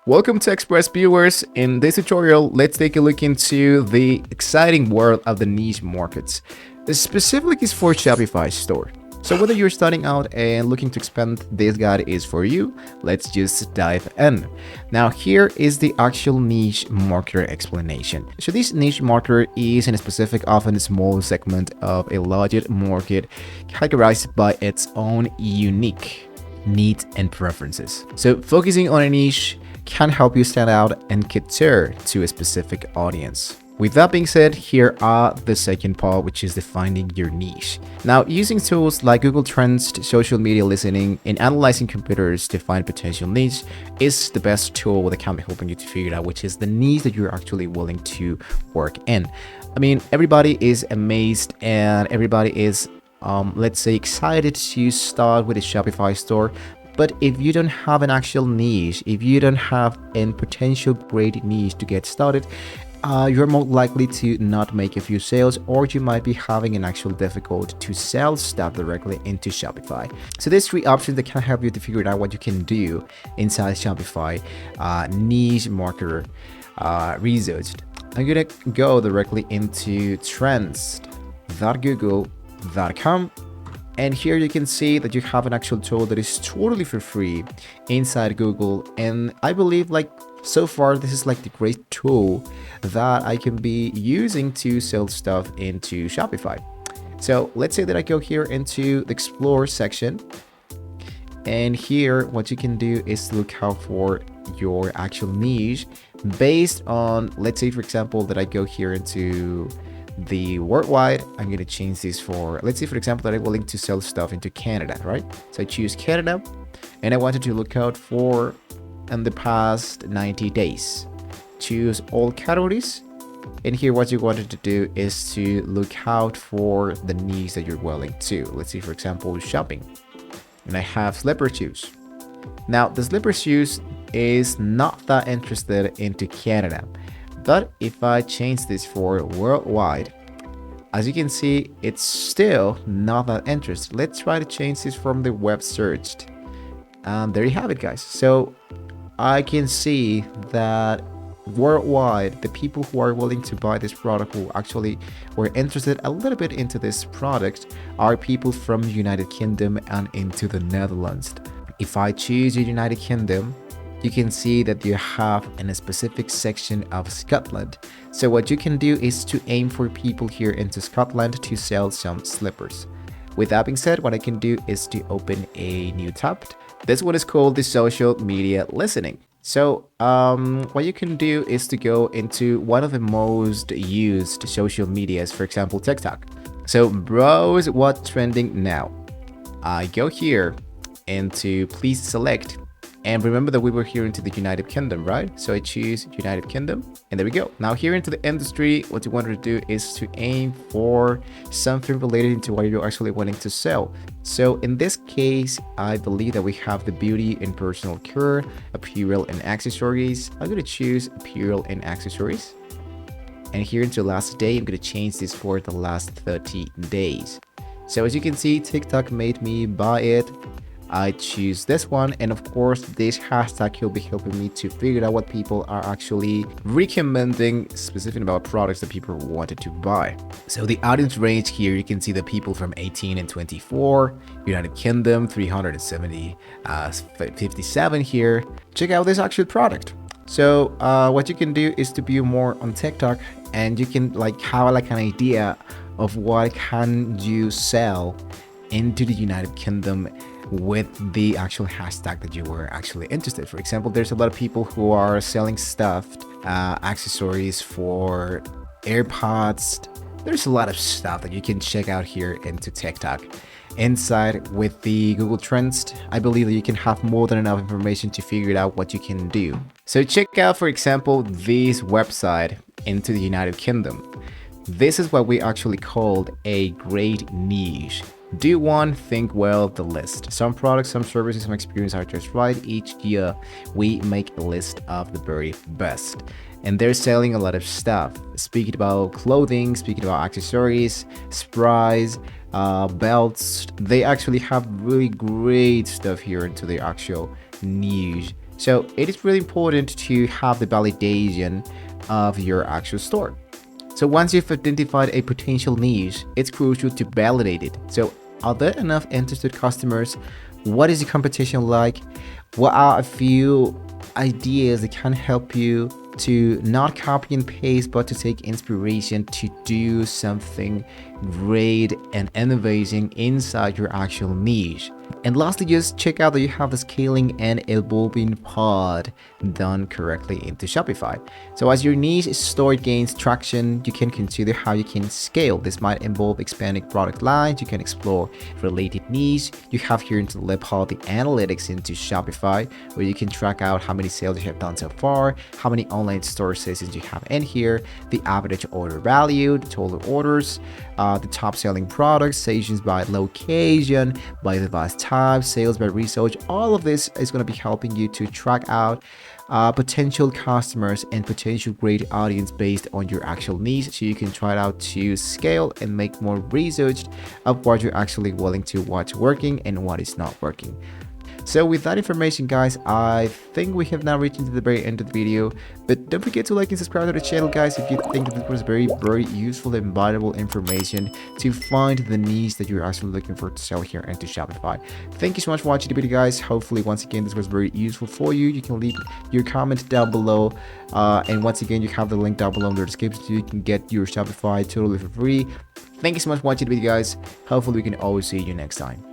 Welcome to Express viewers. In this tutorial, let's take a look into the exciting world of the niche markets. This specifically is for Shopify store. So whether you're starting out and looking to expand, this guide is for you. Let's just dive in. Now here is the actual niche marketer explanation. So this niche marketer is in a specific, often small segment of a larger market categorized by its own unique needs and preferences. So focusing on a niche can help you stand out and cater to a specific audience. With that being said, here are the second part, which is defining your niche. Now, using tools like Google Trends, social media listening, and analyzing competitors to find potential niche is the best tool that can be helping you to figure out which is the niche that you're actually willing to work in. I mean, everybody is amazed and everybody is let's say excited to start with a Shopify store. But if you don't have an actual niche, if you don't have a potential great niche to get started, you're more likely to not make a few sales, or you might be having an actual difficult to sell stuff directly into Shopify. So there's three options that can help you to figure out what you can do inside Shopify niche marketer research. I'm gonna go directly into trends.google.com. And here you can see that you have an actual tool that is totally for free inside Google. And I believe so far, this is the great tool that I can be using to sell stuff into Shopify. So let's say that I go here into the explore section. And here, what you can do is look out for your actual niche based on, let's say, for example, that I go here into the worldwide. I'm going to change this for, let's say for example that I'm willing to sell stuff into Canada, right? So I choose Canada and I wanted to look out for in the past 90 days. Choose all categories, and here what you wanted to do is to look out for the niche that you're willing to. Let's see, for example, shopping, and I have slipper shoes. Now the slipper shoes is not that interested into Canada. But if I change this for worldwide, as you can see, it's still not that interested. Let's try to change this from the web searched. And there you have it, guys. So I can see that worldwide, the people who are willing to buy this product, who actually were interested a little bit into this product, are people from the United Kingdom and into the Netherlands. If I choose the United Kingdom, you can see that you have in a specific section of Scotland. So what you can do is to aim for people here into Scotland to sell some slippers. With that being said, what I can do is to open a new tab. This one is called the social media listening. So what you can do is to go into one of the most used social medias, for example, TikTok. So browse what's trending now. I go here into please select. And remember that we were here into the United Kingdom, right? So I choose United Kingdom, and there we go. Now here into the industry, what you want to do is to aim for something related to what you're actually wanting to sell. So in this case, I believe that we have the beauty and personal care, apparel and accessories. I'm going to choose apparel and accessories. And here into last day, I'm going to change this for the last 30 days. So as you can see, TikTok made me buy it. I choose this one, and of course this hashtag will be helping me to figure out what people are actually recommending specific about products that people wanted to buy. So the audience range here, you can see the people from 18 and 24, United Kingdom 370, 57 here. Check out this actual product. So what you can do is to view more on TikTok, and you can have an idea of what can you sell into the United Kingdom with the actual hashtag that you were actually interested. For example, there's a lot of people who are selling stuffed accessories for AirPods. There's a lot of stuff that you can check out here into TikTok. Inside with the Google Trends, I believe that you can have more than enough information to figure out what you can do. So check out, for example, this website into the United Kingdom. This is what we actually called a great niche. Do one, think well, the list. Some products, some services, some experience are just right. Each year, we make a list of the very best. And they're selling a lot of stuff. Speaking about clothing, speaking about accessories, sprays, belts. They actually have really great stuff here into their actual niche. So it is really important to have the validation of your actual store. So once you've identified a potential niche, it's crucial to validate it. So are there enough interested customers? What is the competition like? What are a few ideas that can help you to not copy and paste, but to take inspiration to do something great and innovating inside your actual niche? And lastly, just check out that you have the scaling and evolving pod done correctly into Shopify. So as your niche store gains traction, you can consider how you can scale. This might involve expanding product lines. You can explore related niche. You have here into the left pod the analytics into Shopify, where you can track out how many sales you have done so far, how many online store sessions you have in here, the average order value, the total orders, the top selling products, sessions by location, by device type, sales by research. All of this is going to be helping you to track out potential customers and potential great audience based on your actual needs, so you can try it out to scale and make more research of what you're actually willing to, what's working and what is not working. So with that information, guys, I think we have now reached into the very end of the video. But don't forget to like and subscribe to the channel, guys, if you think that this was very useful and valuable information to find the niche that you're actually looking for to sell here into Shopify. Thank you so much for watching the video, guys. Hopefully, once again, this was very useful for you. You can leave your comment down below. And once again, you have the link down below in the description so you can get your Shopify totally for free. Thank you so much for watching the video, guys. Hopefully, we can always see you next time.